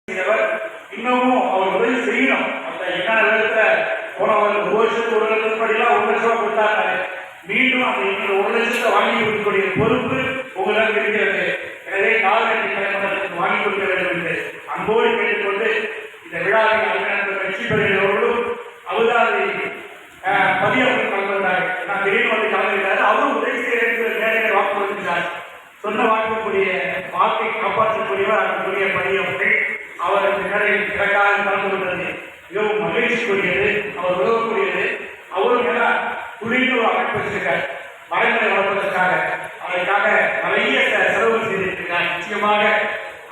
இன்னமும் அவர் உதவி செய்யணும். அந்த என்ன விதத்துல போனவர்கள் 1 வருஷத்துக்கு 1 லட்சம் படிலாம் 1 லட்சம் ரூபாய் கொடுத்தாங்க. மீண்டும் அந்த 1 லட்சத்தை வாங்கி கொடுக்கக்கூடிய பொறுப்பு உங்களிடம் இருக்கிறது. எனவே கால்நடை கலைமன்றத்துக்கு வாங்கி கொடுக்க வேண்டும் என்று அன்போடு கேட்டுக்கொண்டு இந்த விழாவில் வெற்றி பெறுகிறவர்களும் அபுதாபி பதியவர்கள் கலந்து வந்தார். நான் திடீர்னு வந்து கலந்துருக்காரு. அவரும் உதவி செய்ய நேரடியாக வாக்கு கொடுக்கிறார். சொன்ன வாக்குக்கூடிய வாக்கை காப்பாற்றக்கூடியவர் அதற்குரிய பதியவர்கள். அவர் நேரில் கரெக்டாக கலந்து கொண்டது மிகவும் மகிழ்ச்சிக்குரியது. அவர் உதவக்கூடியது. அவரும் என துணிந்து அமைப்பு வச்சிருக்கார் மரங்களை வளர்ப்பதற்காக. அதற்காக நிறைய செலவு செய்திருக்கிறார். நிச்சயமாக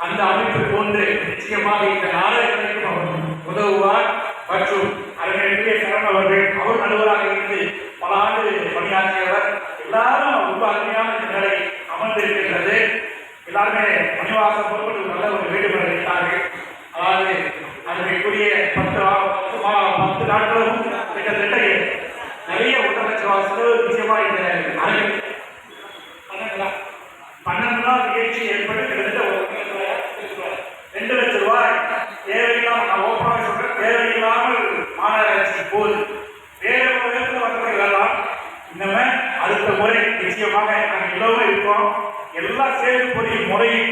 அந்த அமைப்பு போன்று நிச்சயமாக இந்த நாடகங்களுக்கும் அவர் உதவுவார். மற்றும் அதனுடைய சரண் அவர்கள் அவர் நடுவராக இருந்து பல ஆண்டு பணியாற்றியவர். எல்லாரும் ரொம்ப அருமையான இந்த நிலை அமர்ந்திருக்கின்றது. எல்லாருமே பணிவாசம் பொறுப்பு நல்ல ஒரு வேண்டுகோளை வைத்தார்கள். அதாவது அதற்குரிய 10 நாட்களும் கிட்டத்தட்ட நிறைய 1 லட்சம் ரூபாய் செலவு நிச்சயமாக இந்த அரங்கில் 12 நாள் நிகழ்ச்சி ஏற்பட்டு கிட்டத்தட்ட 2 லட்சம் ரூபாய் தேவையில்லாமல், நான் ஓப்பனாக சொல்றேன், தேவையில்லாமல் மாநகராட்சி போது வேற ஒரு விதத்தில் வசதி வரலாம். இன்னமே அடுத்த முறை நிச்சயமாக நாங்கள் எல்லோரும் இருக்கோம். எல்லா செயல்பொறி முறையும்